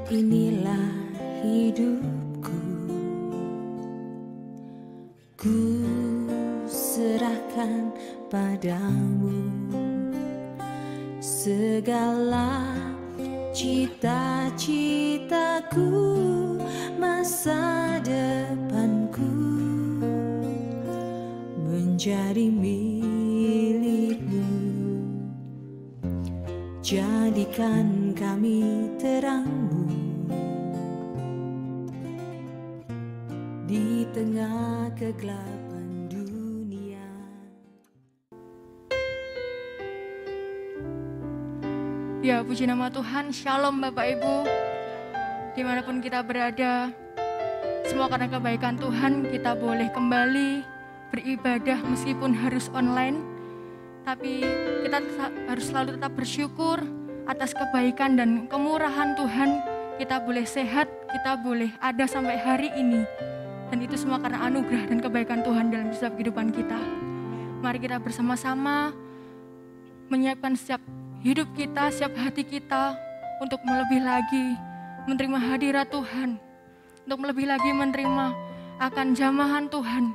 Inilah hidupku, ku serahkan padamu segala cita-citaku, masa depanku menjadi milikmu. Jadikan kami terangmu di tengah kegelapan dunia. Ya, puji nama Tuhan. Shalom Bapak Ibu, dimanapun kita berada. Semua karena kebaikan Tuhan kita boleh kembali beribadah meskipun harus online. Tapi kita harus selalu tetap bersyukur atas kebaikan dan kemurahan Tuhan. Kita boleh sehat, kita boleh ada sampai hari ini. Dan itu semua karena anugerah dan kebaikan Tuhan dalam setiap kehidupan kita. Mari kita bersama-sama menyiapkan setiap hidup kita, setiap hati kita untuk melebih lagi menerima hadirat Tuhan. Untuk melebih lagi menerima akan jamahan Tuhan.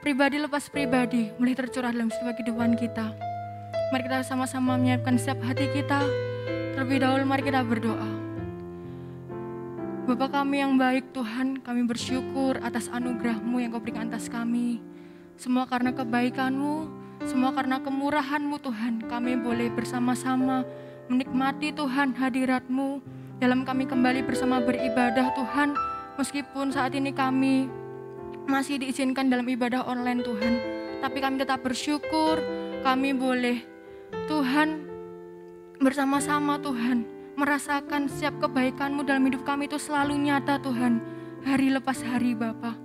Pribadi lepas pribadi mulai tercurah dalam setiap kehidupan kita. Mari kita sama-sama menyiapkan setiap hati kita. Terlebih dahulu mari kita berdoa. Bapa kami yang baik Tuhan, kami bersyukur atas anugerah-Mu yang Kau berikan atas kami. Semua karena kebaikan-Mu, semua karena kemurahan-Mu Tuhan. Kami boleh bersama-sama menikmati Tuhan hadirat-Mu dalam kami kembali bersama beribadah Tuhan. Meskipun saat ini kami masih diizinkan dalam ibadah online Tuhan, tapi kami tetap bersyukur kami boleh Tuhan bersama-sama Tuhan merasakan setiap kebaikan-Mu dalam hidup kami itu selalu nyata Tuhan, hari lepas hari Bapa.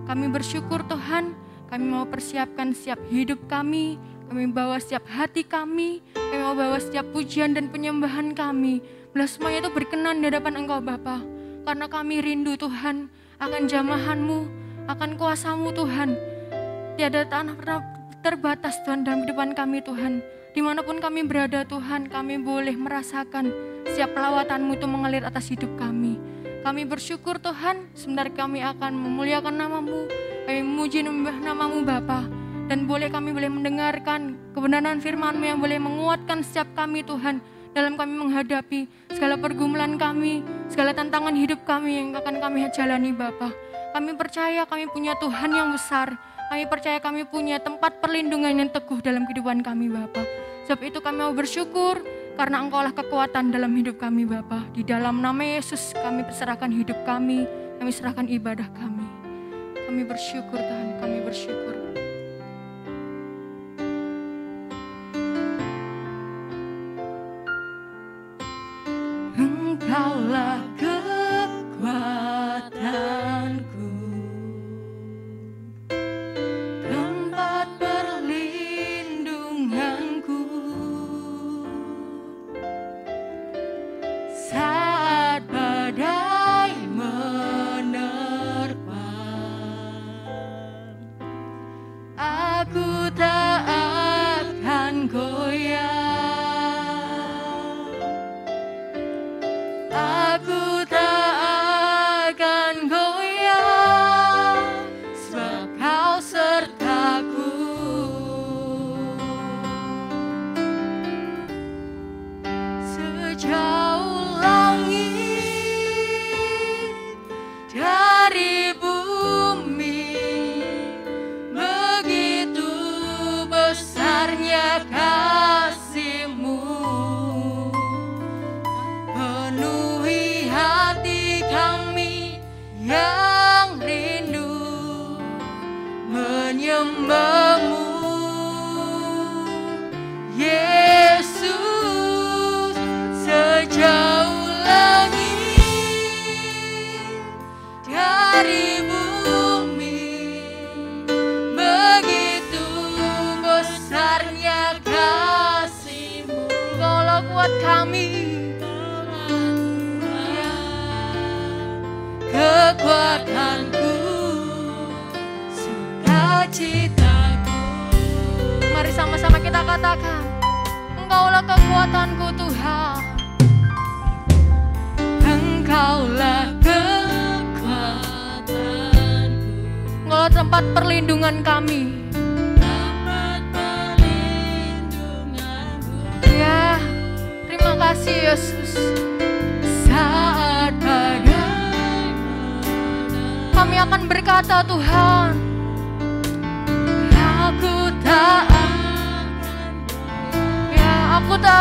Kami bersyukur Tuhan, kami mau persiapkan setiap hidup kami bawa setiap hati kami mau bawa setiap pujian dan penyembahan kami. Bila semuanya itu berkenan di hadapan Engkau Bapa, karena kami rindu Tuhan akan jamahan-Mu, akan kuasa-Mu Tuhan. Tiada tanah pernah terbatas Tuhan dalam kehidupan kami Tuhan. Dimanapun kami berada Tuhan, kami boleh merasakan setiap lawatan-Mu itu mengalir atas hidup kami. Kami bersyukur Tuhan, sebentar kami akan memuliakan nama-Mu, kami memuji nama-Mu Bapa. Dan kami boleh mendengarkan kebenaran firman-Mu yang boleh menguatkan setiap kami Tuhan, dalam kami menghadapi segala pergumulan kami, segala tantangan hidup kami yang akan kami jalani Bapa. Kami percaya kami punya Tuhan yang besar. Kami percaya kami punya tempat perlindungan yang teguh dalam kehidupan kami Bapa. Sebab itu kami mau bersyukur karena Engkaulah kekuatan dalam hidup kami Bapa. Di dalam nama Yesus kami perserahkan hidup kami serahkan ibadah kami. Kami bersyukur Tuhan, kami bersyukur. Engkaulah kekuatanku, tempat perlindunganku, saat badai menerpa, aku tak akan goyah. Aku tak akan goyah, sebab Kau sertaku. Sejauh langit dari bumi, begitu besarnya kasih-Mu. Penuhi hati kami yang rindu menyembah-Mu, Yesus. Sejauh langit dari bumi, begitu besarnya kasih-Mu. Engkaulah kuat kami, kekuatanku, sukacitaku. Mari sama-sama kita katakan, Engkaulah kekuatanku Tuhan. tempat perlindungan kami. Ya, terima kasih Yesus. Saat badai kami akan berkata, Tuhan, aku tak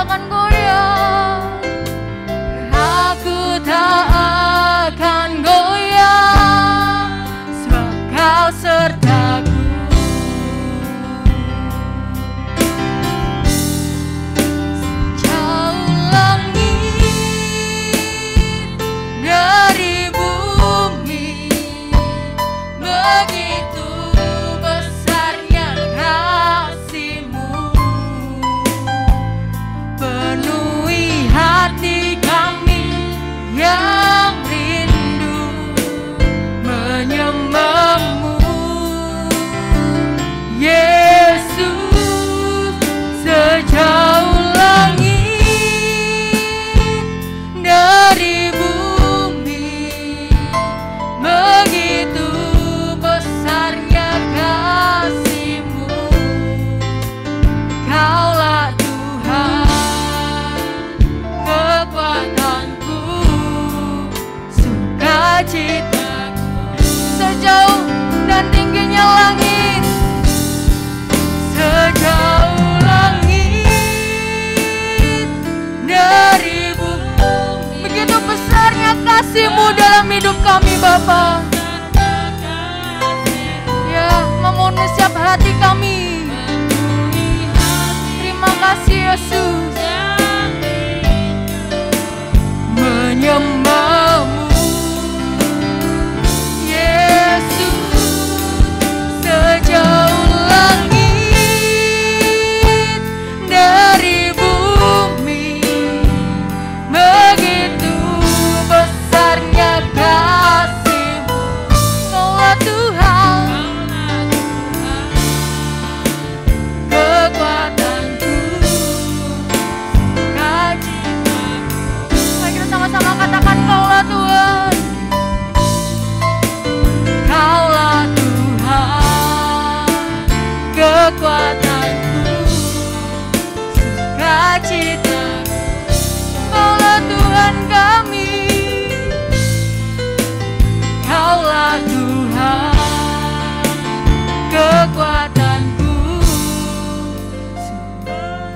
akan goyah, aku tak akan goyah, sebab Kau sertaku. Sejauh langit dari bumi, begitu besarnya kasih-Mu, penuhi hati kami yang rindu menyembah-Mu. Yesus, sejauh langit dari bumi, begitu besarnya kasih-Mu. Kaulah Tuhan, kekuatanku, sukacitaku. Sejauh dan tingginya langit, sejauh langit dari bumi, begitu besarnya kasih-Mu dalam hidup kami Bapa. Ya, memenuhi setiap hati kami. Terima kasih Yesus. Menyembah-Mu, Yesus, sejauh langit dari bumi, begitu besarnya kasih-Mu. Kaulah Tuhan, kekuatanku, sukacitaku. Mari kita sama-sama katakan, Kaulah Tuhan, Kaulah Tuhan, kekuatanku, sukacitaku. Kaulah Tuhan kami, Kaulah Tuhan, kekuatanku,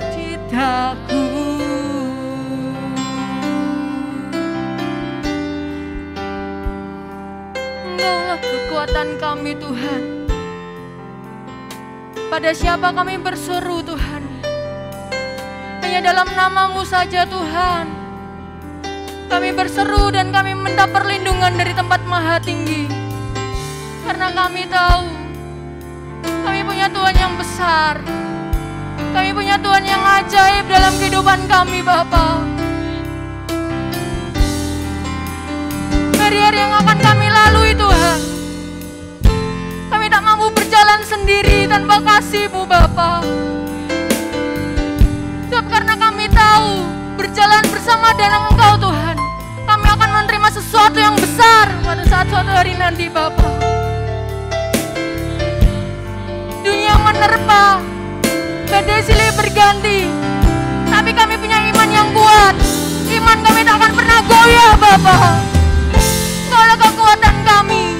sukacitaku. Engkaulah kekuatan kami Tuhan. Pada siapa kami berseru Tuhan? Hanya dalam nama-Mu saja Tuhan. Kami berseru dan kami minta perlindungan dari tempat maha tinggi. Karena kami tahu kami punya Tuhan yang besar. Kami punya Tuhan yang ajaib dalam kehidupan kami Bapa. Hari-hari yang akan kami lalui Tuhan, kami tak mampu berjalan sendiri tanpa kasih-Mu Bapa. Sebab karena kami tahu berjalan bersama dengan Engkau Tuhan, kami akan menerima sesuatu yang besar pada saat suatu hari nanti Bapa. Dunia menerpa, badai silih berganti, tapi kami punya iman yang kuat. Iman kami tak akan pernah goyah Bapa. Kaulah kekuatan kami,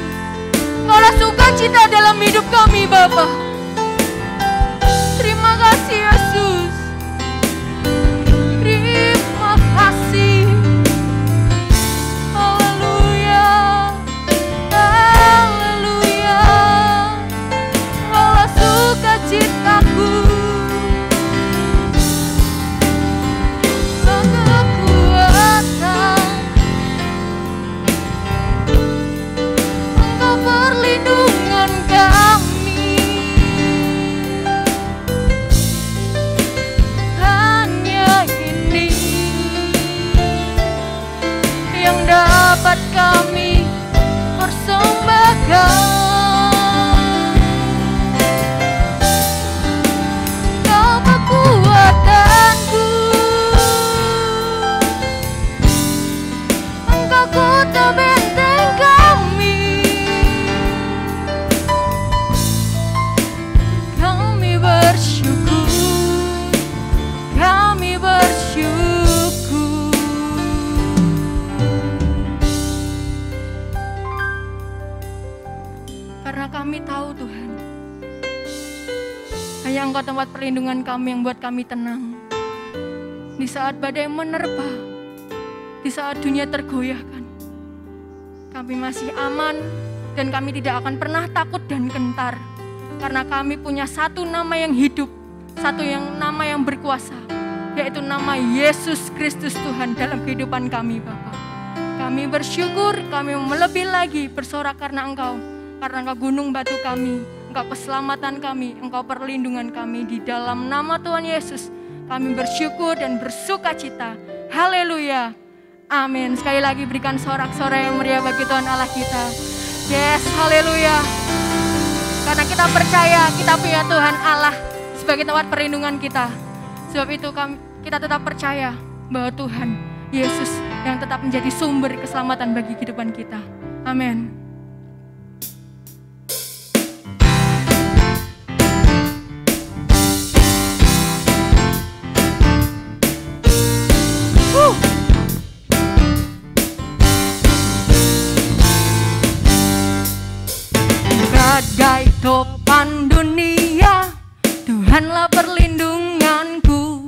Kaulah sukacita dalam hidup kami Bapa. Terima kasih Yesus. Terima kasih. Haleluya, haleluya. Kaulah sukacitaku, kekuatan. Engkau perlindungan kami. Hanya ini yang dapat kami persembahkan. Kau kekuatanku, Engkau kota benteng kami. kami tahu Tuhan, hanya Engkau tempat perlindungan kami yang buat kami tenang. Di saat badai menerpa, di saat dunia tergoyahkan, kami masih aman dan kami tidak akan pernah takut dan gentar. Karena kami punya satu nama yang hidup, nama yang berkuasa, yaitu nama Yesus Kristus Tuhan dalam kehidupan kami Bapa. Kami bersyukur, kami melebihi lagi bersorak karena Engkau gunung batu kami, Engkau keselamatan kami, Engkau perlindungan kami. Di dalam nama Tuhan Yesus kami bersyukur dan bersuka cita. Haleluya, amin. Sekali lagi berikan sorak-sorai yang meriah bagi Tuhan Allah kita. Yes, haleluya. Karena kita percaya kita punya Tuhan Allah sebagai tempat perlindungan kita. Sebab itu kita tetap percaya bahwa Tuhan Yesus yang tetap menjadi sumber keselamatan bagi kehidupan kita. Amin. Bagai topan dunia, Tuhanlah perlindunganku.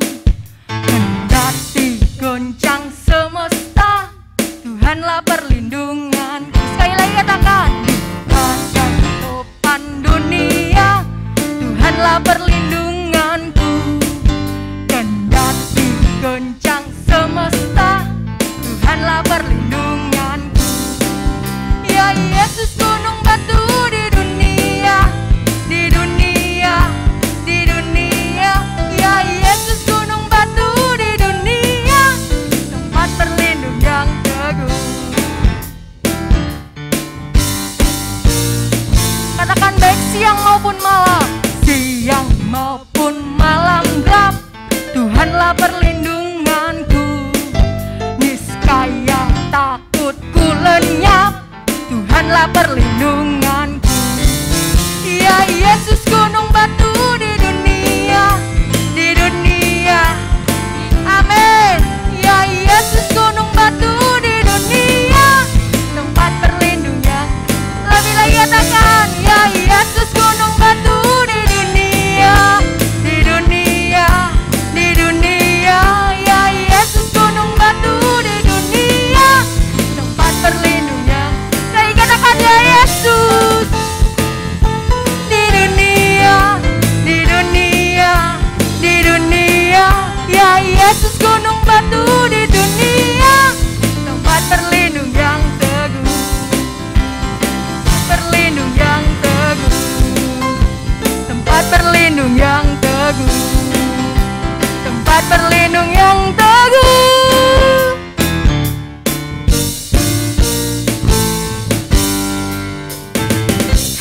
Kendati goncang semesta, Tuhanlah perlindunganku. Sekali lagi katakan, bagai topan dunia, Tuhanlah perlindunganku. Kendati goncang semesta, Tuhanlah perlindunganku. Ya Yesus gunung batu di dunia, di dunia, di dunia. Ya Yesus gunung batu di dunia, tempat berlindung yang teguh. Katakan baik siang maupun malam, siang maupun malam gelap, Tuhanlah perlindunganku. Niscaya takutku lenyap, Tuhanlah perlindunganku. Ya Yesus gunung batu di dunia, di dunia. Amin. Ya Yesus gunung batu di dunia, tempat berlindung yang lebih lagi katakan. Ya Yesus gunung batu di dunia, di dunia, di dunia. Ya Yesus gunung batu di dunia, tempat berlindung yang katakan ya Yesus. Di dunia, di dunia, di dunia. Ya Yesus gunung batu di dunia, tempat berlindung yang teguh, berlindung yang teguh, tempat berlindung yang teguh, tempat berlindung yang teguh.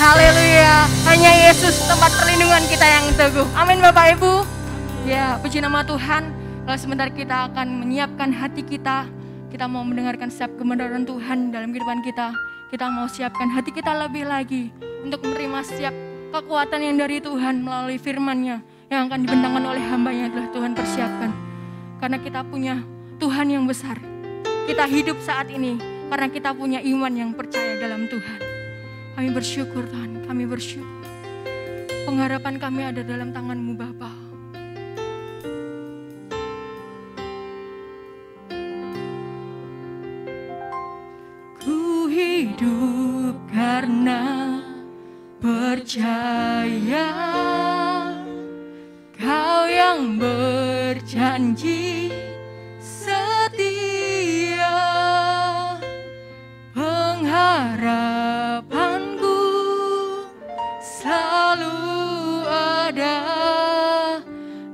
Haleluya, hanya Yesus tempat perlindungan kita yang teguh. Amin Bapak Ibu. Ya, puji nama Tuhan. Lalu sebentar kita akan menyiapkan hati kita. Kita mau mendengarkan setiap kebenaran Tuhan dalam kehidupan kita. Kita mau siapkan hati kita lebih lagi untuk menerima setiap kekuatan yang dari Tuhan melalui firman-Nya yang akan dibentangkan oleh hamba-Nya telah Tuhan persiapkan. Karena kita punya Tuhan yang besar. Kita hidup saat ini karena kita punya iman yang percaya dalam Tuhan. Kami bersyukur Tuhan, kami bersyukur. Pengharapan kami ada dalam tangan-Mu Bapa. Ku hidup karena percaya Kau yang berjanji setia. Pengharapanku selalu ada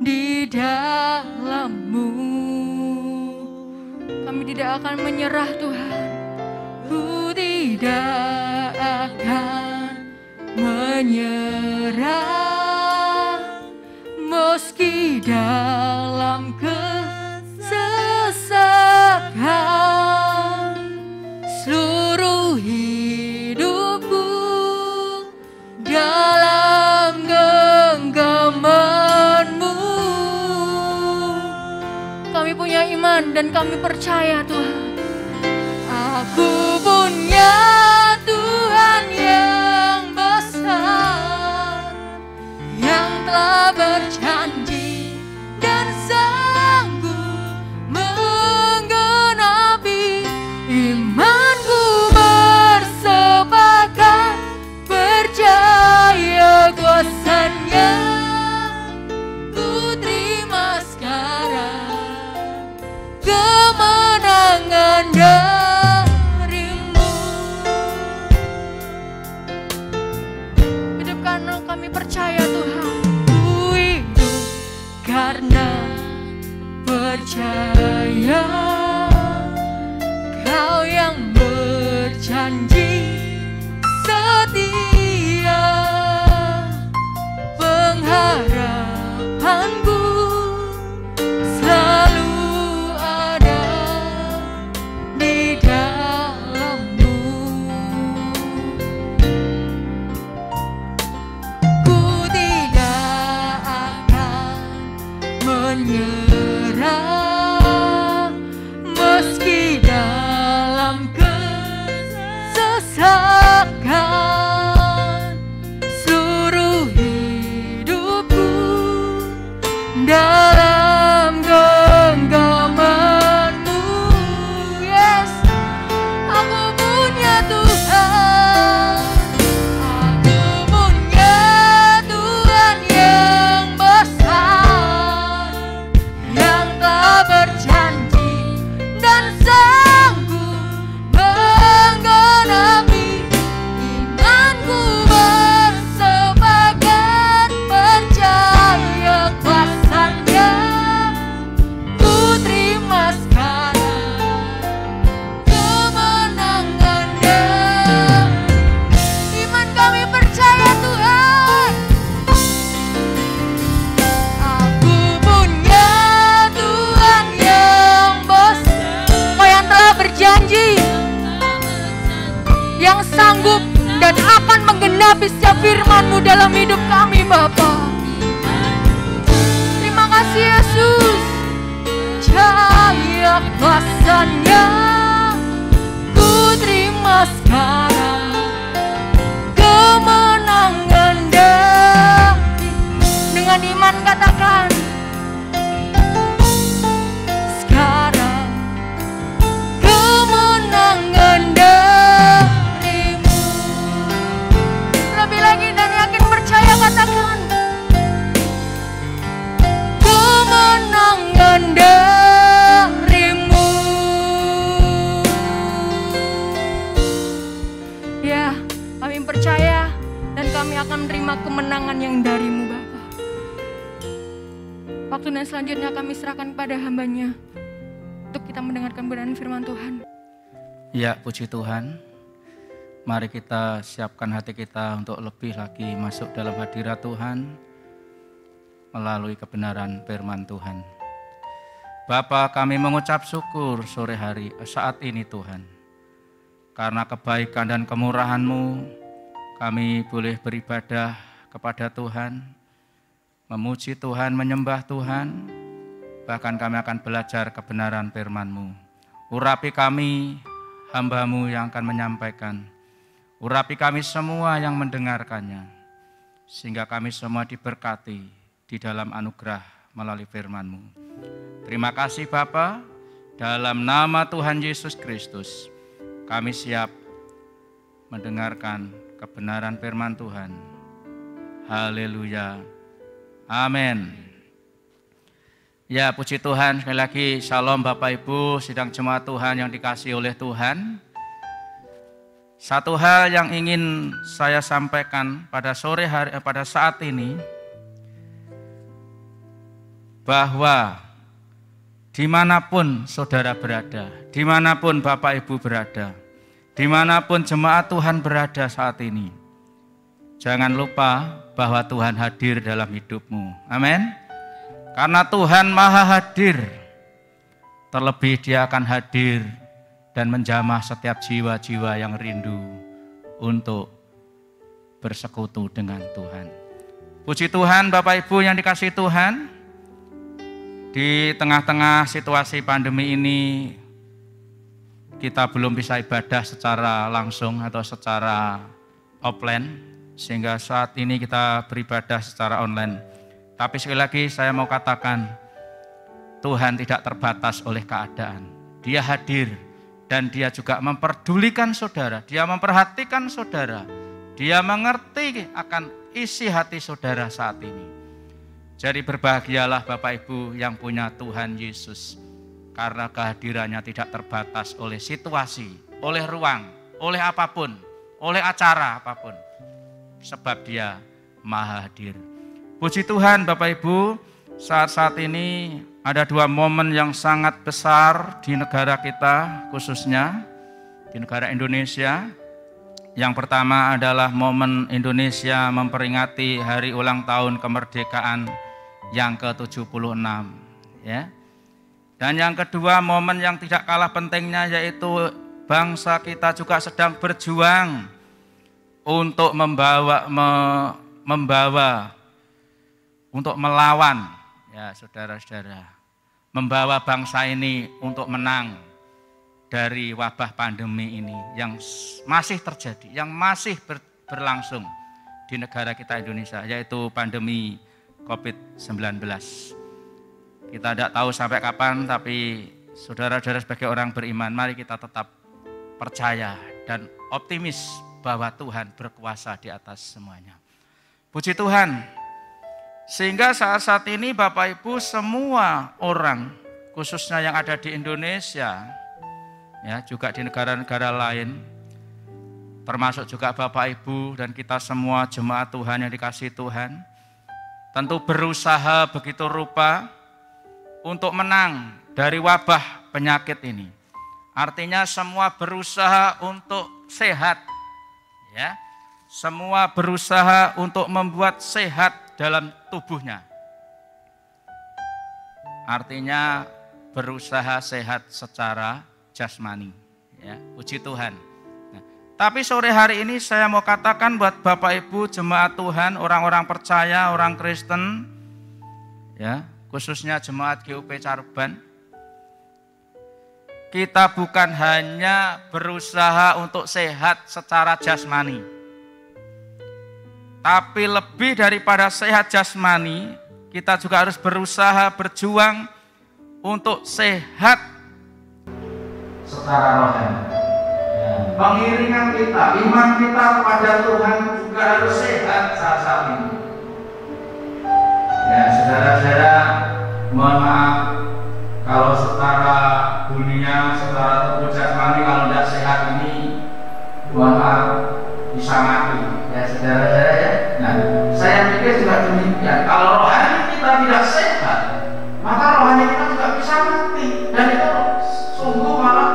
di dalam-Mu. Kami tidak akan menyerah Tuhan. Ku tidak akan menyerah meski dalam kesesakan. Seluruh hidupku dalam genggaman-Mu. Kami punya iman dan kami percaya Tuhan. Aku punya Tuhan yang besar. berjanji setia, pengharapanku selalu ada di dalam-Mu. Ku tidak akan menyerah meski dalam kesesakan. Seluruh hidupku dalam genggaman-Mu. Yes, aku punya Tuhan. Aku punya Tuhan yang besar, yang telah berjanji dan sanggup menggenapi imanku bersepakat percaya kuasa-Nya. Ku terima sekarang kemenangan-Nya. Iman kami percaya Tuhan. Aku punya Tuhan yang besar, yang telah berjanji, yang sanggup dan akan menggenapi setiap firman-Mu dalam hidup kami, Bapa. Terima kasih Yesus. Percaya kuasa-Nya, ku terima sekarang kemenangan-Nya. Dengan iman katakan, sekarang kemenangan darimu. Lebih lagi dan yakin percaya katakan, kemenangan darimu. Ya, kami percaya dan kami akan menerima kemenangan yang dari-Mu, Bapa. Waktu dan selanjutnya kami serahkan kepada hamba-Nya untuk kita mendengarkan kebenaran firman Tuhan. Ya, puji Tuhan. Mari kita siapkan hati kita untuk lebih lagi masuk dalam hadirat Tuhan melalui kebenaran firman Tuhan. Bapa, kami mengucap syukur sore hari saat ini Tuhan. Karena kebaikan dan kemurahan-Mu, kami boleh beribadah kepada Tuhan, memuji Tuhan, menyembah Tuhan. Bahkan kami akan belajar kebenaran firman-Mu. Urapi kami, hamba-Mu yang akan menyampaikan. Urapi kami semua yang mendengarkannya. Sehingga kami semua diberkati di dalam anugerah melalui firman-Mu. Terima kasih Bapa, dalam nama Tuhan Yesus Kristus, kami siap mendengarkan kebenaran firman Tuhan. Haleluya. Amin. Ya, puji Tuhan, sekali lagi shalom Bapak Ibu, sidang jemaat Tuhan yang dikasihi oleh Tuhan. Satu hal yang ingin saya sampaikan pada sore hari, pada saat ini, bahwa dimanapun saudara berada, dimanapun Bapak Ibu berada, dimanapun jemaat Tuhan berada saat ini, jangan lupa bahwa Tuhan hadir dalam hidupmu. Amin. Karena Tuhan Maha Hadir, terlebih Dia akan hadir dan menjamah setiap jiwa-jiwa yang rindu untuk bersekutu dengan Tuhan. Puji Tuhan Bapak Ibu yang dikasihi Tuhan, di tengah-tengah situasi pandemi ini kita belum bisa ibadah secara langsung atau secara offline, sehingga saat ini kita beribadah secara online. Tapi sekali lagi saya mau katakan, Tuhan tidak terbatas oleh keadaan. Dia hadir dan Dia juga memperdulikan saudara, Dia memperhatikan saudara, Dia mengerti akan isi hati saudara saat ini. Jadi berbahagialah Bapak Ibu yang punya Tuhan Yesus, karena kehadirannya tidak terbatas oleh situasi, oleh ruang, oleh apapun, oleh acara apapun. Sebab Dia Maha Hadir. Puji Tuhan Bapak Ibu, saat-saat ini ada dua momen yang sangat besar di negara kita khususnya, di negara Indonesia. Yang pertama adalah momen Indonesia memperingati hari ulang tahun kemerdekaan yang ke-76, ya. Dan yang kedua, momen yang tidak kalah pentingnya yaitu bangsa kita juga sedang berjuang untuk untuk melawan, ya saudara-saudara, membawa bangsa ini untuk menang dari wabah pandemi ini yang masih terjadi, yang masih berlangsung di negara kita Indonesia, yaitu pandemi COVID-19. Kita tidak tahu sampai kapan, tapi saudara-saudara sebagai orang beriman, mari kita tetap percaya dan optimis bahwa Tuhan berkuasa di atas semuanya. Puji Tuhan. Sehingga saat ini Bapak Ibu, semua orang, khususnya yang ada di Indonesia, ya juga di negara-negara lain, termasuk juga Bapak Ibu dan kita semua jemaat Tuhan yang dikasihi Tuhan, tentu berusaha begitu rupa untuk menang dari wabah penyakit ini. Artinya semua berusaha untuk sehat, ya. Semua berusaha untuk membuat sehat dalam tubuhnya. Artinya berusaha sehat secara jasmani, ya. Puji Tuhan. Nah, tapi sore hari ini saya mau katakan buat Bapak Ibu jemaat Tuhan, orang-orang percaya, orang Kristen, ya, khususnya jemaat GUP Caruban, kita bukan hanya berusaha untuk sehat secara jasmani, tapi lebih daripada sehat jasmani, kita juga harus berusaha berjuang untuk sehat secara rohani. Pengiringan kita, iman kita kepada Tuhan juga harus sehat saat ini. Ya, saudara-saudara, mohon maaf kalau secara dunia, secara tubuh jasmani kalau tidak sehat ini, mohon maaf, bisa mati. Ya, saudara-saudara, ya. Nah, saya pikir juga demikian. Kalau rohani kita tidak sehat, maka rohani kita juga bisa mati. Dan itu sungguh malah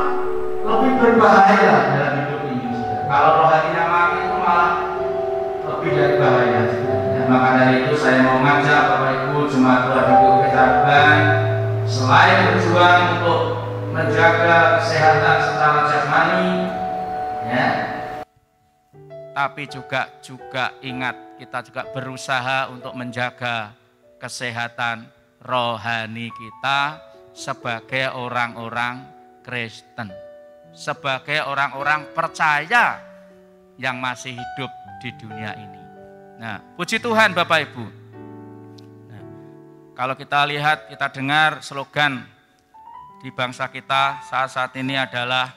lebih berbahaya dalam hidup ini. Kalau rohaninya mati itu malah lebih dari bahaya. Ya, maka dari itu saya mau ngajak Bapak Ibu jemaat Tuhan di GUP Caruban, selain berjuang untuk menjaga kesehatan secara jasmani, ya, tapi juga ingat kita juga berusaha untuk menjaga kesehatan rohani kita sebagai orang-orang Kristen, sebagai orang-orang percaya yang masih hidup di dunia ini. Nah, puji Tuhan Bapak Ibu. Nah, kalau kita lihat, kita dengar slogan di bangsa kita saat ini adalah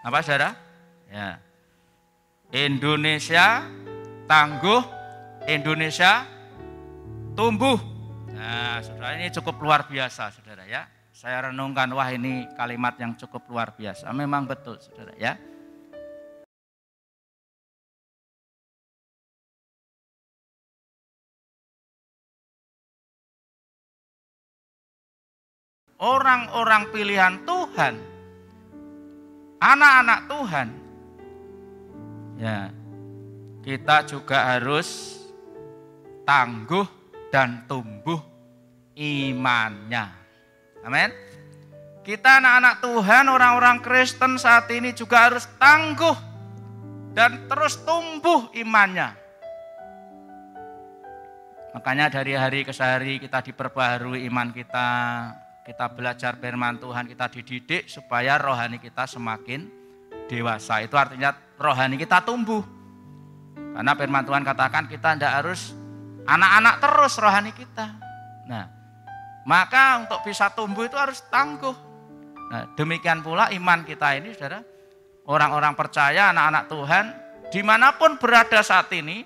apa, saudara? Ya. Indonesia tangguh, Indonesia tumbuh. Nah, saudara, ini cukup luar biasa, saudara, ya. Saya renungkan, wah ini kalimat yang cukup luar biasa. Memang betul, saudara, ya. Orang-orang pilihan Tuhan, anak-anak Tuhan, ya, kita juga harus tangguh dan tumbuh imannya. Amin. Kita anak-anak Tuhan, orang-orang Kristen saat ini juga harus tangguh dan terus tumbuh imannya. Makanya dari hari ke hari kita diperbaharui iman kita. Kita belajar firman Tuhan, kita dididik supaya rohani kita semakin dewasa. Itu artinya rohani kita tumbuh. Karena firman Tuhan katakan kita tidak harus anak-anak terus rohani kita. Nah, maka untuk bisa tumbuh itu harus tangguh. Nah, demikian pula iman kita ini, saudara, orang-orang percaya, anak-anak Tuhan, dimanapun berada saat ini,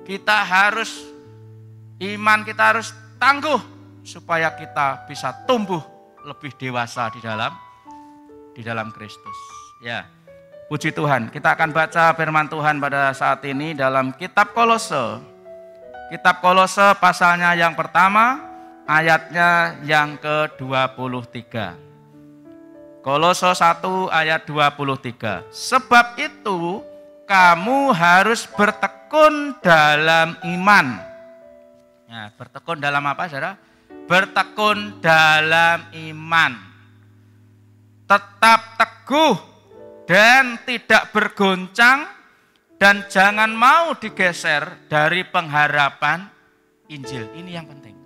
kita harus, iman kita harus tangguh supaya kita bisa tumbuh lebih dewasa di dalam Kristus. Ya, puji Tuhan. Kita akan baca firman Tuhan pada saat ini dalam kitab Kolose. Kitab Kolose pasalnya yang pertama, ayatnya yang ke-23. Kolose 1 ayat 23. Sebab itu kamu harus bertekun dalam iman. Nah, bertekun dalam apa, saudara? Bertekun dalam iman. Tetap teguh dan tidak bergoncang, dan jangan mau digeser dari pengharapan Injil. Ini yang penting.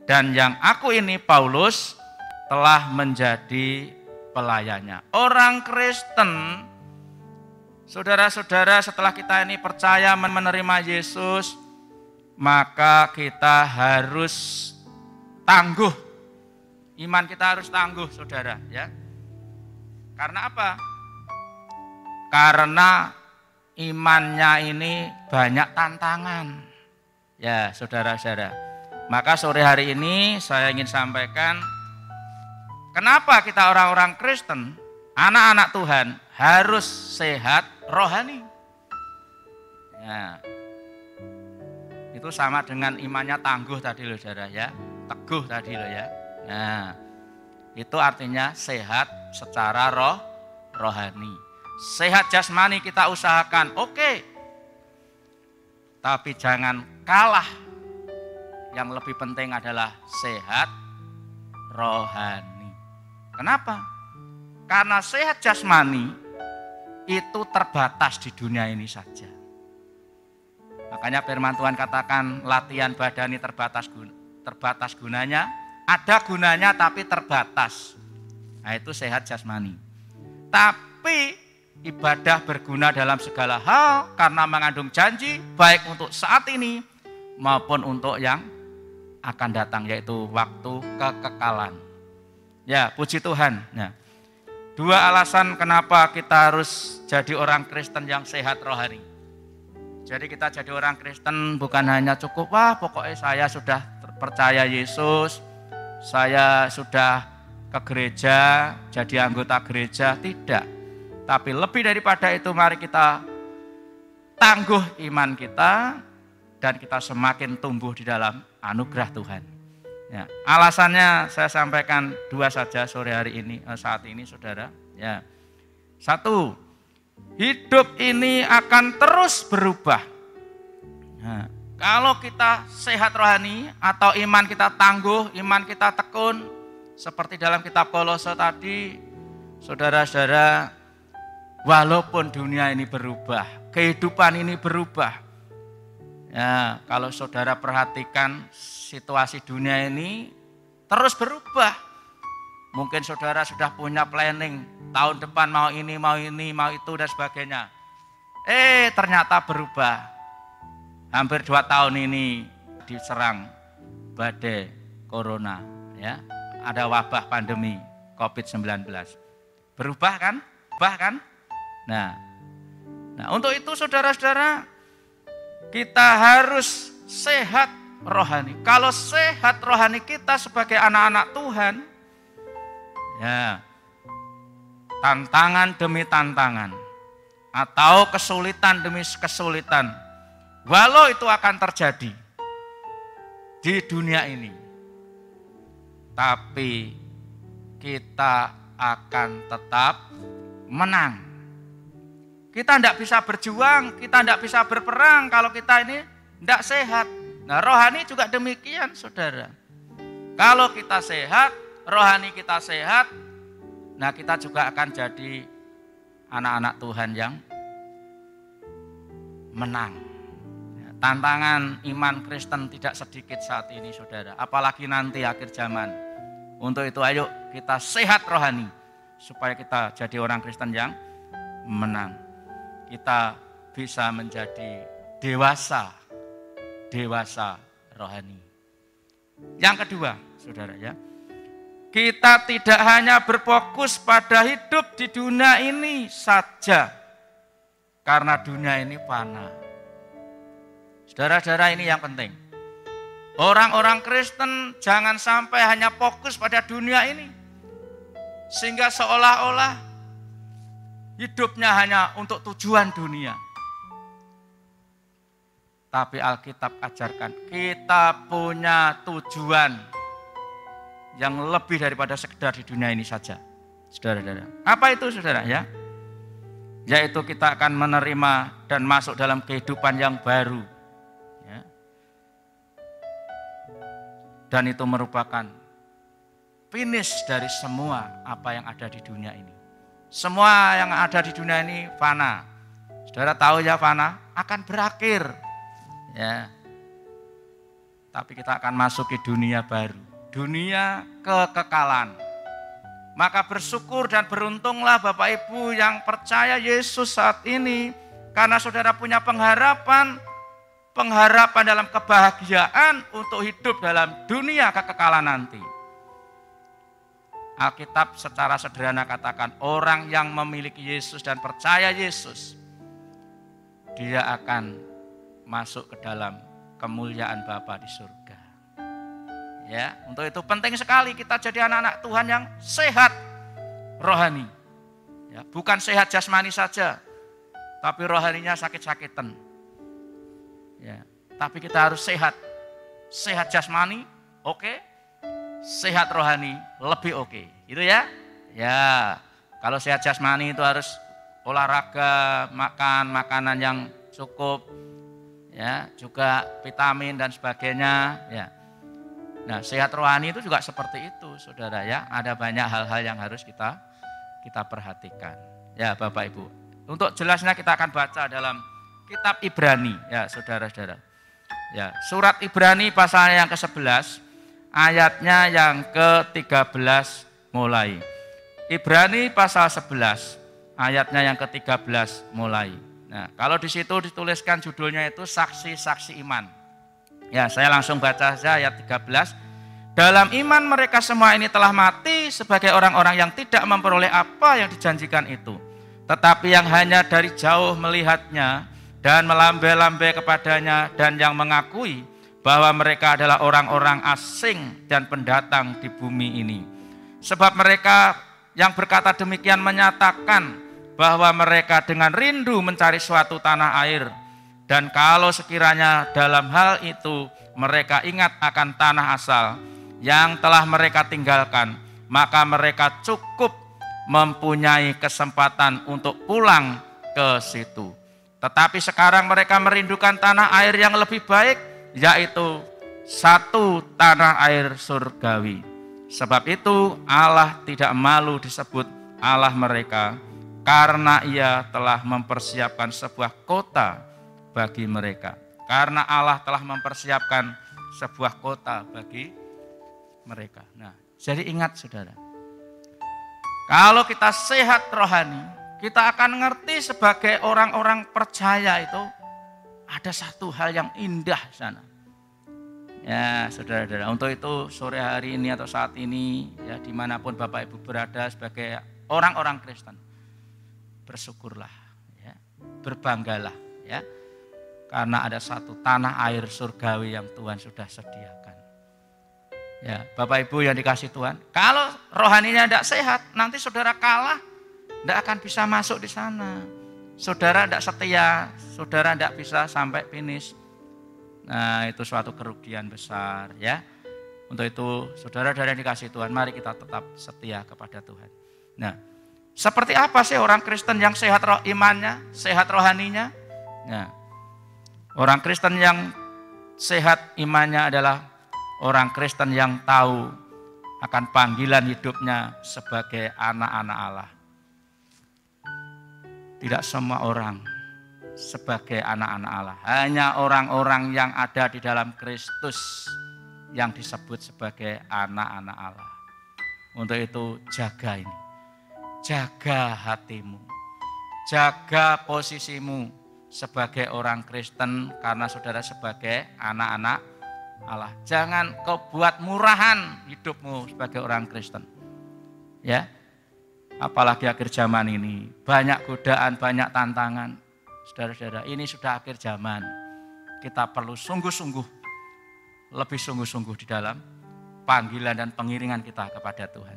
Dan yang aku ini, Paulus, telah menjadi pelayannya. Orang Kristen, saudara-saudara, setelah kita ini percaya menerima Yesus, maka kita harus tangguh. Iman kita harus tangguh, saudara, ya. Karena apa? Karena imannya ini banyak tantangan. Ya, saudara-saudara. Maka sore hari ini saya ingin sampaikan kenapa kita orang-orang Kristen, anak-anak Tuhan harus sehat rohani. Ya. Itu sama dengan imannya tangguh tadi loh, saudara, ya. Teguh tadi loh, ya. Nah, itu artinya sehat secara rohani. Sehat jasmani kita usahakan, oke. Tapi jangan kalah. Yang lebih penting adalah sehat rohani. Kenapa? Karena sehat jasmani itu terbatas di dunia ini saja. Makanya firman Tuhan katakan latihan badani terbatas gunanya, ada gunanya tapi terbatas. Nah, itu sehat jasmani. Tapi ibadah berguna dalam segala hal karena mengandung janji baik untuk saat ini maupun untuk yang akan datang, yaitu waktu kekekalan. Ya, puji Tuhan. Ya. Dua alasan kenapa kita harus jadi orang Kristen yang sehat rohani. Jadi kita jadi orang Kristen bukan hanya cukup, wah pokoknya saya sudah percaya Yesus, saya sudah ke gereja, jadi anggota gereja, tidak. Tapi lebih daripada itu, mari kita tangguh iman kita dan kita semakin tumbuh di dalam anugerah Tuhan. Ya, alasannya saya sampaikan dua saja sore hari ini, saat ini, saudara. Ya, satu, hidup ini akan terus berubah. Nah, kalau kita sehat rohani atau iman kita tangguh, iman kita tekun, seperti dalam kitab Kolose tadi, saudara-saudara, walaupun dunia ini berubah, kehidupan ini berubah. Ya, kalau saudara perhatikan situasi dunia ini terus berubah. Mungkin saudara sudah punya planning tahun depan mau ini, mau itu dan sebagainya. Ternyata berubah. Hampir 2 tahun ini diserang badai corona, ya. Ada wabah pandemi COVID-19. Berubah kan? Bahkan. Nah, untuk itu saudara-saudara, kita harus sehat rohani. Kalau sehat rohani kita sebagai anak-anak Tuhan, ya, tantangan demi tantangan atau kesulitan demi kesulitan, walau itu akan terjadi di dunia ini, tapi kita akan tetap menang. Kita tidak bisa berjuang, kita tidak bisa berperang kalau kita ini tidak sehat. Nah, rohani juga demikian, saudara. Kalau kita sehat, rohani kita sehat, nah kita juga akan jadi anak-anak Tuhan yang menang. Tantangan iman Kristen tidak sedikit saat ini, saudara. Apalagi nanti akhir zaman. Untuk itu ayo kita sehat rohani, supaya kita jadi orang Kristen yang menang. Kita bisa menjadi dewasa rohani. Yang kedua, saudara, ya, kita tidak hanya berfokus pada hidup di dunia ini saja, karena dunia ini fana. Saudara-saudara, ini yang penting. Orang-orang Kristen jangan sampai hanya fokus pada dunia ini. Sehingga seolah-olah hidupnya hanya untuk tujuan dunia. Tapi Alkitab ajarkan kita punya tujuan yang lebih daripada sekedar di dunia ini saja. Saudara-saudara. Apa itu saudara ya? Yaitu kita akan menerima dan masuk dalam kehidupan yang baru. Ya. Dan itu merupakan finish dari semua apa yang ada di dunia ini. Semua yang ada di dunia ini fana. Saudara tahu ya, fana akan berakhir. Ya. Tapi kita akan masuk ke dunia baru. Dunia kekekalan. Maka bersyukur dan beruntunglah Bapak Ibu yang percaya Yesus saat ini. Karena saudara punya pengharapan dalam kebahagiaan untuk hidup dalam dunia kekekalan nanti. Alkitab secara sederhana katakan, orang yang memiliki Yesus dan percaya Yesus, dia akan masuk ke dalam kemuliaan Bapa di surga. Ya, untuk itu penting sekali kita jadi anak-anak Tuhan yang sehat rohani. Ya, bukan sehat jasmani saja, tapi rohaninya sakit-sakitan. Ya, tapi kita harus sehat. Sehat jasmani, oke. Sehat rohani lebih oke. Gitu ya. Ya, kalau sehat jasmani itu harus olahraga, makan makanan yang cukup, ya, juga vitamin dan sebagainya, ya. Nah, sehat rohani itu juga seperti itu, saudara ya. Ada banyak hal-hal yang harus kita perhatikan. Ya, Bapak Ibu. Untuk jelasnya kita akan baca dalam kitab Ibrani, ya, saudara-saudara. Ya, surat Ibrani pasal yang ke-11, ayatnya yang ke-13 mulai. Ibrani pasal 11, ayatnya yang ke-13 mulai. Nah, kalau di situ dituliskan judulnya itu saksi-saksi iman. Ya, saya langsung baca saja ayat 13. Dalam iman mereka semua ini telah mati sebagai orang-orang yang tidak memperoleh apa yang dijanjikan itu, tetapi yang hanya dari jauh melihatnya dan melambai-lambai kepadanya, dan yang mengakui bahwa mereka adalah orang-orang asing dan pendatang di bumi ini. Sebab mereka yang berkata demikian menyatakan bahwa mereka dengan rindu mencari suatu tanah air. Dan kalau sekiranya dalam hal itu mereka ingat akan tanah asal yang telah mereka tinggalkan, maka mereka cukup mempunyai kesempatan untuk pulang ke situ. Tetapi sekarang mereka merindukan tanah air yang lebih baik, yaitu satu tanah air surgawi. Sebab itu Allah tidak malu disebut Allah mereka, karena Ia telah mempersiapkan sebuah kota bagi mereka. Karena Allah telah mempersiapkan sebuah kota bagi mereka. Nah, jadi ingat saudara, kalau kita sehat rohani, kita akan ngerti sebagai orang-orang percaya itu ada satu hal yang indah sana. Ya, saudara-saudara, untuk itu sore hari ini atau saat ini, ya, dimanapun Bapak Ibu berada sebagai orang-orang Kristen, bersyukurlah, ya, berbanggalah, ya, karena ada satu tanah air surgawi yang Tuhan sudah sediakan. Ya, Bapak Ibu yang dikasih Tuhan, kalau rohaninya tidak sehat, nanti saudara kalah, tidak akan bisa masuk di sana. Saudara tidak setia, saudara tidak bisa sampai finish. Nah, itu suatu kerugian besar, ya. Untuk itu, saudara-saudara yang dikasih Tuhan, mari kita tetap setia kepada Tuhan. Nah, seperti apa sih orang Kristen yang sehat imannya, sehat rohaninya? Nah, orang Kristen yang sehat imannya adalah orang Kristen yang tahu akan panggilan hidupnya sebagai anak-anak Allah. Tidak semua orang sebagai anak-anak Allah. Hanya orang-orang yang ada di dalam Kristus yang disebut sebagai anak-anak Allah. Untuk itu jaga ini. Jaga hatimu. Jaga posisimu sebagai orang Kristen karena saudara sebagai anak-anak Allah. Jangan kau buat murahan hidupmu sebagai orang Kristen. Ya. Apalagi akhir zaman ini, banyak godaan, banyak tantangan. Saudara-saudara, ini sudah akhir zaman. kita perlu sungguh-sungguh, lebih sungguh-sungguh di dalam panggilan dan pengiringan kita kepada Tuhan.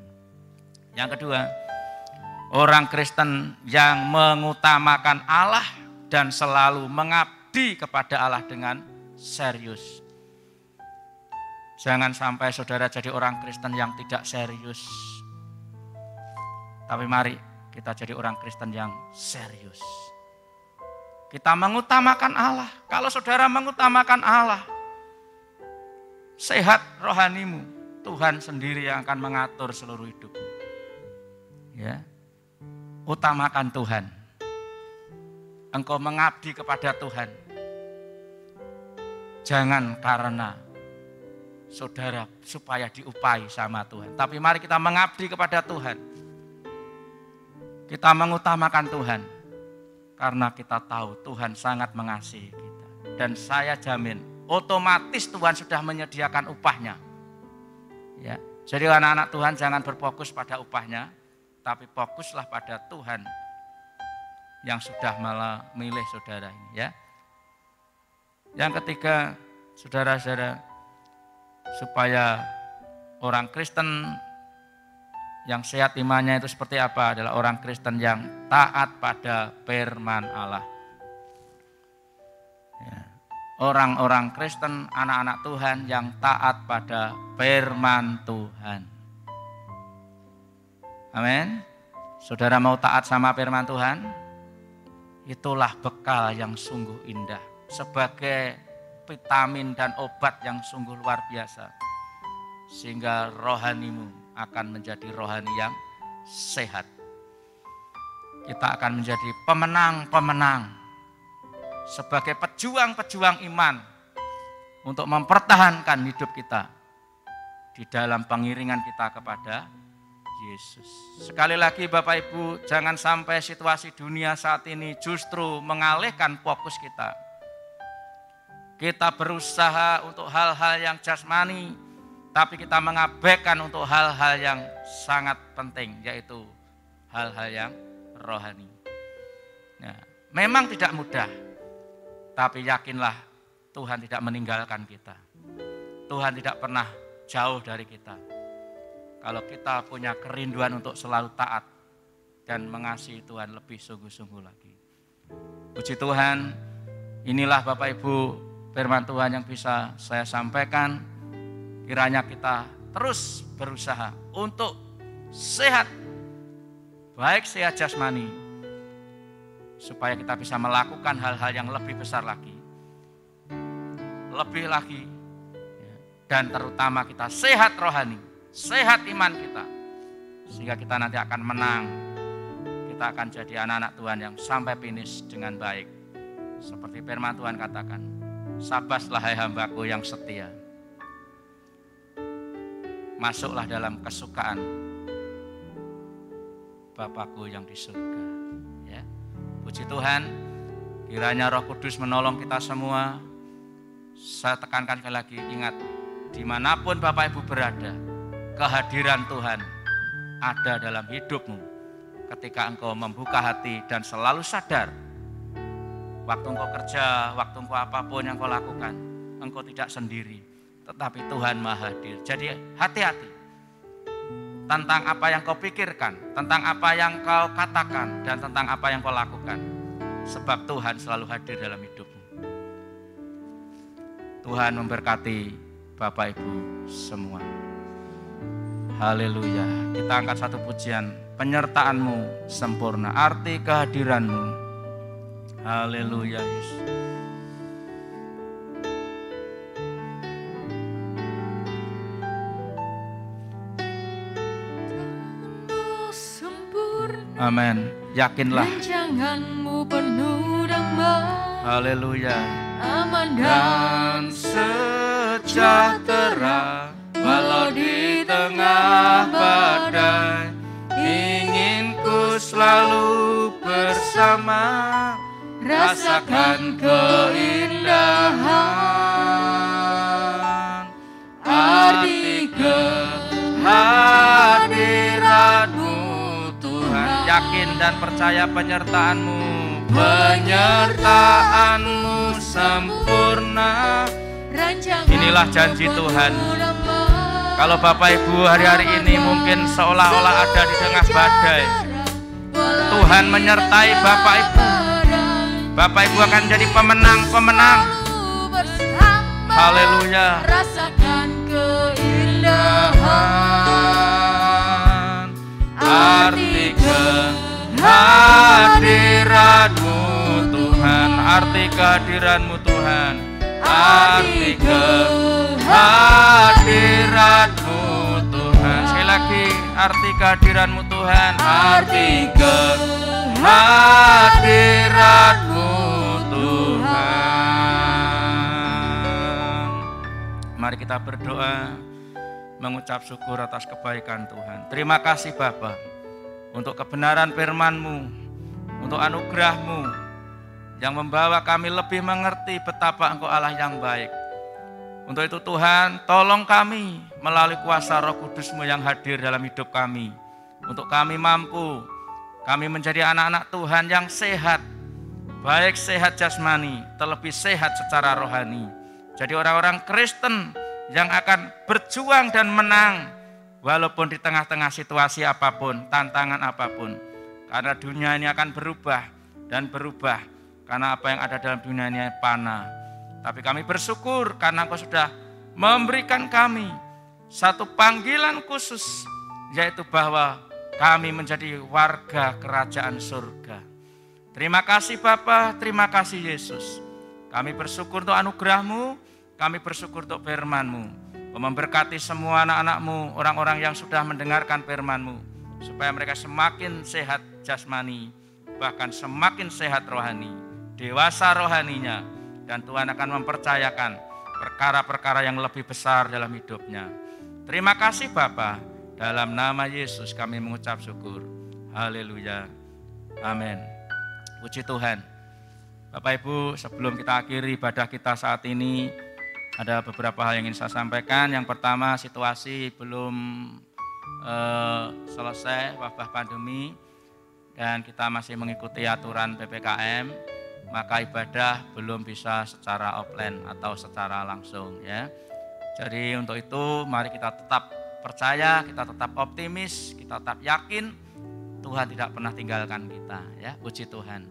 Yang kedua, orang Kristen yang mengutamakan Allah dan selalu mengabdi kepada Allah dengan serius. Jangan sampai saudara jadi orang Kristen yang tidak serius. Tapi mari kita jadi orang Kristen yang serius. Kita mengutamakan Allah. Kalau saudara mengutamakan Allah, sehat rohanimu, Tuhan sendiri yang akan mengatur seluruh hidupmu. Ya, utamakan Tuhan. Engkau mengabdi kepada Tuhan. Jangan karena saudara supaya diupai sama Tuhan. Tapi mari kita mengabdi kepada Tuhan. Kita mengutamakan Tuhan. Karena kita tahu Tuhan sangat mengasihi kita. Dan saya jamin otomatis Tuhan sudah menyediakan upahnya. Ya, jadi anak-anak Tuhan jangan berfokus pada upahnya, tapi fokuslah pada Tuhan yang sudah memilih saudara ini. Ya. Yang ketiga, saudara-saudara, supaya orang Kristen yang sehat imannya itu seperti apa? Adalah orang Kristen yang taat pada firman Allah. Ya. Orang-orang Kristen, anak-anak Tuhan yang taat pada firman Tuhan. Amin. Saudara mau taat sama firman Tuhan? Itulah bekal yang sungguh indah. Sebagai vitamin dan obat yang sungguh luar biasa. Sehingga rohanimu akan menjadi rohani yang sehat. Kita akan menjadi pemenang-pemenang. Sebagai pejuang-pejuang iman. Untuk mempertahankan hidup kita. Di dalam pengiringan kita kepada Yesus. Sekali lagi Bapak Ibu, jangan sampai situasi dunia saat ini justru mengalihkan fokus kita. Kita berusaha untuk hal-hal yang jasmani, tapi kita mengabaikan untuk hal-hal yang sangat penting, yaitu hal-hal yang rohani. Nah, memang tidak mudah, tapi yakinlah Tuhan tidak meninggalkan kita. Tuhan tidak pernah jauh dari kita. Kalau kita punya kerinduan untuk selalu taat dan mengasihi Tuhan lebih sungguh-sungguh lagi. Puji Tuhan, inilah Bapak Ibu firman Tuhan yang bisa saya sampaikan. Kiranya kita terus berusaha untuk sehat, baik sehat jasmani, supaya kita bisa melakukan hal-hal yang lebih besar lagi, lebih lagi, dan terutama kita sehat rohani, sehat iman kita, sehingga kita nanti akan menang. Kita akan jadi anak-anak Tuhan yang sampai finish dengan baik. Seperti firman Tuhan katakan, sabaslah hai hambaku yang setia, masuklah dalam kesukaan Bapakku yang di surga. Ya. Puji Tuhan, kiranya Roh Kudus menolong kita semua. Saya tekankan sekali lagi, ingat, dimanapun Bapak Ibu berada, kehadiran Tuhan ada dalam hidupmu. Ketika engkau membuka hati dan selalu sadar, waktu engkau kerja, waktu engkau apapun yang engkau lakukan, engkau tidak sendiri, tetapi Tuhan Maha hadir. Jadi hati-hati tentang apa yang kau pikirkan, tentang apa yang kau katakan, dan tentang apa yang kau lakukan. Sebab Tuhan selalu hadir dalam hidupmu. Tuhan memberkati Bapak Ibu semua. Haleluya. Kita angkat satu pujian. Penyertaan-Mu sempurna, arti kehadiran-Mu. Haleluya Yesus. Amin. Yakinlah. Rancangan-Mu penuh damai. Haleluya. Aman Dan sejahtera, walau di tengah badai, ingin ku selalu bersama, rasakan keindahan arti kehadiran-Mu Tuhan. Yakin dan percaya penyertaan-Mu, penyertaan-Mu sempurna. Inilah janji Tuhan. Kalau Bapak Ibu hari-hari ini mungkin seolah-olah ada di tengah badai, Tuhan menyertai Bapak Ibu. Bapak Ibu akan jadi pemenang-pemenang. Haleluya. Rasakan keindahan Arti kehadiran-Mu Tuhan, arti kehadiran-Mu Tuhan, arti kehadiran-Mu Tuhan. Sekali lagi, arti kehadiran-Mu Tuhan, arti kehadiran-Mu Tuhan. Mari kita berdoa, mengucap syukur atas kebaikan Tuhan. Terima kasih Bapa untuk kebenaran firman-Mu, untuk anugerah-Mu yang membawa kami lebih mengerti betapa Engkau Allah yang baik. Untuk itu Tuhan, tolong kami melalui kuasa Roh Kudus-Mu yang hadir dalam hidup kami, untuk kami mampu, kami menjadi anak-anak Tuhan yang sehat, baik sehat jasmani, terlebih sehat secara rohani. Jadi orang-orang Kristen yang akan berjuang dan menang walaupun di tengah-tengah situasi apapun, tantangan apapun. Karena dunia ini akan berubah dan berubah, karena apa yang ada dalam dunia ini fana. Tapi kami bersyukur karena Engkau sudah memberikan kami satu panggilan khusus, yaitu bahwa kami menjadi warga kerajaan surga. Terima kasih Bapa, terima kasih Yesus. Kami bersyukur untuk anugerah-Mu, kami bersyukur untuk firman-Mu. Kau memberkati semua anak-anak-Mu, orang-orang yang sudah mendengarkan firman-Mu, supaya mereka semakin sehat jasmani, bahkan semakin sehat rohani, dewasa rohaninya, dan Tuhan akan mempercayakan perkara-perkara yang lebih besar dalam hidupnya. Terima kasih Bapa, dalam nama Yesus kami mengucap syukur. Haleluya. Amin. Puji Tuhan. Bapak Ibu, sebelum kita akhiri ibadah kita saat ini, ada beberapa hal yang ingin saya sampaikan. Yang pertama, situasi belum selesai wabah pandemi dan kita masih mengikuti aturan PPKM, maka ibadah belum bisa secara offline atau secara langsung ya. Jadi untuk itu mari kita tetap percaya, kita tetap optimis, kita tetap yakin Tuhan tidak pernah tinggalkan kita ya. Puji Tuhan.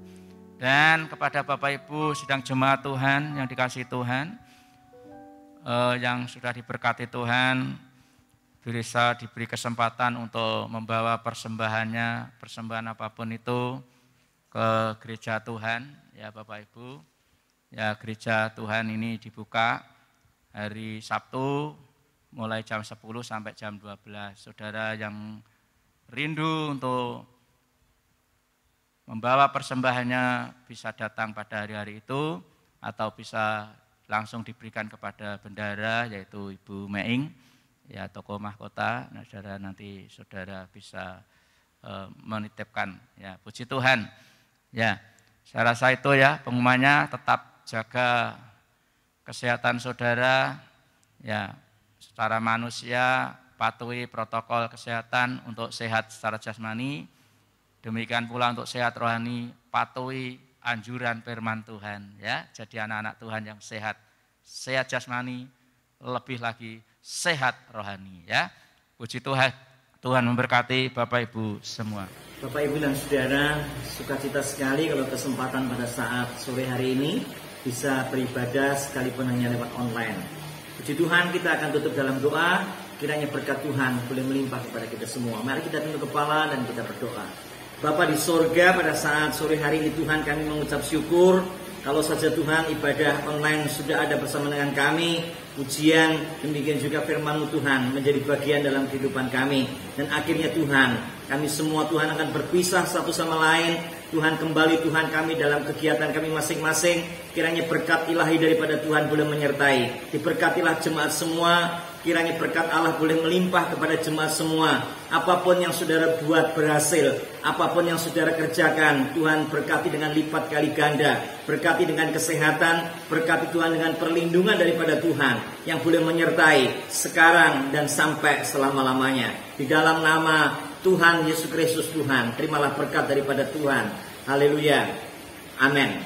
Dan kepada Bapak Ibu sidang jemaat Tuhan yang dikasihi Tuhan, yang sudah diberkati Tuhan, bisa diberi kesempatan untuk membawa persembahannya, persembahan apapun itu ke gereja Tuhan ya Bapak Ibu. Ya, gereja Tuhan ini dibuka hari Sabtu mulai jam 10 sampai jam 12. Saudara yang rindu untuk membawa persembahannya bisa datang pada hari-hari itu, atau bisa langsung diberikan kepada bendara yaitu Ibu Meing ya, toko mahkota. Nah, saudara nanti saudara bisa menitipkan ya. Puji Tuhan ya. Saya rasa itu ya pengumumannya. Tetap jaga kesehatan saudara ya, secara manusia patuhi protokol kesehatan untuk sehat secara jasmani. Demikian pula untuk sehat rohani, patuhi anjuran firman Tuhan ya. Jadi anak-anak Tuhan yang sehat, sehat jasmani, lebih lagi sehat rohani ya. Puji Tuhan. Tuhan memberkati Bapak Ibu semua. Bapak Ibu dan Saudara, sukacita sekali kalau kesempatan pada saat sore hari ini bisa beribadah sekalipun hanya lewat online. Puji Tuhan, kita akan tutup dalam doa. Kiranya berkat Tuhan boleh melimpah kepada kita semua. Mari kita tunduk kepala dan kita berdoa. Bapa di sorga, pada saat sore hari ini Tuhan kami mengucap syukur. Kalau saja Tuhan ibadah online sudah ada bersama dengan kami, ujian demikian juga firman-Mu Tuhan menjadi bagian dalam kehidupan kami. Dan akhirnya Tuhan, kami semua Tuhan akan berpisah satu sama lain. Tuhan kembali Tuhan kami dalam kegiatan kami masing-masing. Kiranya berkat ilahi daripada Tuhan boleh menyertai. Diberkatilah jemaat semua. Kiranya berkat Allah boleh melimpah kepada jemaat semua. Apapun yang saudara buat berhasil, apapun yang saudara kerjakan, Tuhan berkati dengan lipat kali ganda. Berkati dengan kesehatan, berkati Tuhan dengan perlindungan daripada Tuhan yang boleh menyertai sekarang dan sampai selama-lamanya. Di dalam nama Tuhan Yesus Kristus Tuhan, terimalah berkat daripada Tuhan. Haleluya. Amin.